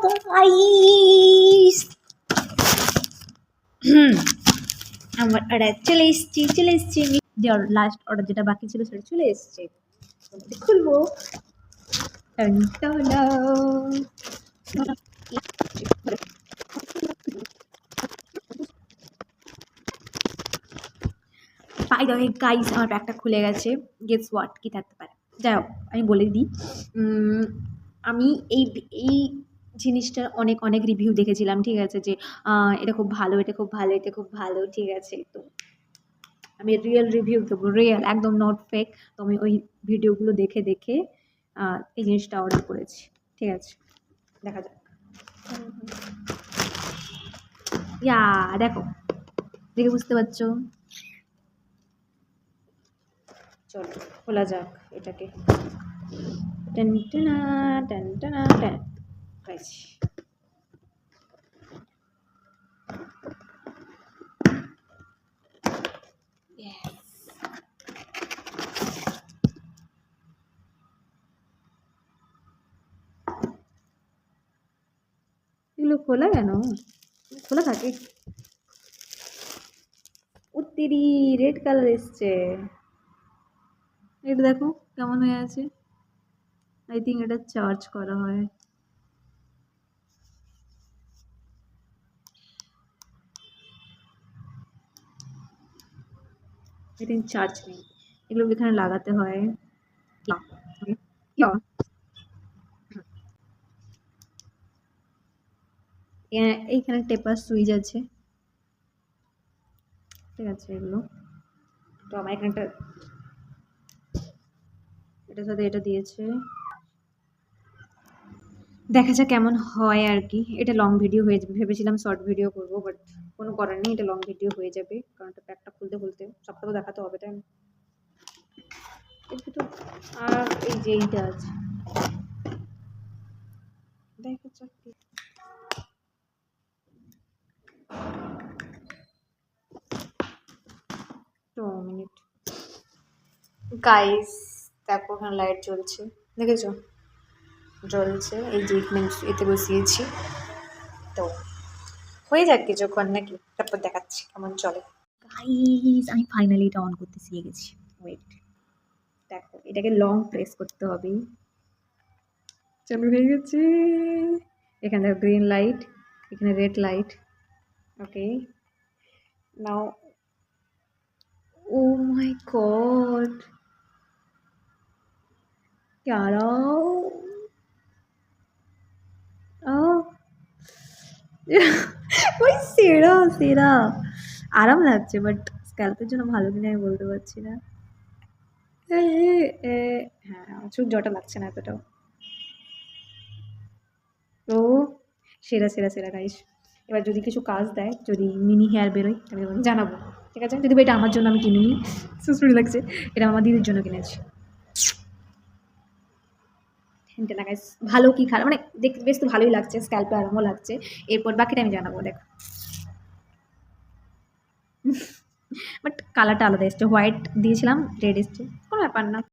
guys আমার order চলে এসেছি যে লাস্ট অর্ডার যেটা বাকি ছিল সেটা চলে এসেছে খুলবো বাই দ্য ওয়ে গাইস আমার ব্যাগটা খুলে গেছে গেস হোয়াট কী থাকতে পারে যাই হোক আমি বলে দিই আমি এই এই জিনিসটার অনেক অনেক রিভিউ দেখেছিলাম ঠিক আছে যে এটা খুব ভালো এটা খুব ভালো এটা খুব ভালো ঠিক আছে তো আমি রিয়েল রিভিউ দেবো রিয়েল একদম নট ফেক তো আমি ওই ভিডিওগুলো দেখে দেখে এই জিনিসটা অর্ডার করেছি ঠিক আছে দেখা যাক ইয়া দেখো দেখে বুঝতে পারছো চলো খোলা যাক এটাকে টনটনা টনটনা টন গাইছি এগুলো খোলা কেন খোলা থাকে উত্তিরি রেড কালার এসছে এটা দেখো কেমন হয়ে আছে আই থিঙ্ক এটা চার্জ করা হয় আই থিঙ্ক চার্জ নেই এগুলো এখানে লাগাতে হয় এইখানে টেপার সুইচ আছে ঠিক আছে এগুলো তো আমার এখানটা এটার সাথে এটা দিয়েছে দেখা যাক কেমন হয় আর কি এটা লং ভিডিও হয়ে যাবে ভেবেছিলাম শর্ট ভিডিও করবো বাট কোনো করার নেই এটা লং ভিডিও হয়ে যাবে কারণ এটা প্যাকটা খুলতে খুলতে সবটা তো দেখাতে হবে তাই তো আর এই যে এইটা আছে দেখা যাক মিনিট গাইস দেখো ওখানে লাইট জ্বলছে দেখেছো জ্বলছে এই যে এতে বসিয়েছি তো হয়ে যাক কিছুক্ষণ নাকি তারপর দেখাচ্ছি কেমন চলে গাইস আমি ফাইনালি এটা অন করতে শিখে গেছি ওয়েট দেখো এটাকে লং প্রেস করতে হবে চালু হয়ে গেছে এখানে দেখো গ্রিন লাইট এখানে রেড লাইট ওকে নাও ও মাই গড यारो ওই সেরা সেরা আরাম লাগছে বাট স্ক্যাল্পের জন্য ভালো কিনা আমি বলতে পারছি না হ্যাঁ চুপ জটা লাগছে না এতটাও তো সেরা সেরা সেরা গাইস এবার যদি কিছু কাজ দেয় যদি মিনি হেয়ার বেরোয় আমি জানাবো ঠিক আছে যদি এটা আমার জন্য আমি কিনিনি সুসুরি লাগছে এটা আমার দিদির জন্য কিনেছি না গাইস ভালো কি খারাপ মানে দেখতে বেশ তো ভালোই লাগছে স্ক্যাল্পে আরামও লাগছে এরপর বাকিটা আমি জানাবো দেখো বাট কালারটা আলাদা এসছে হোয়াইট দিয়েছিলাম রেড এসছে কোনো ব্যাপার না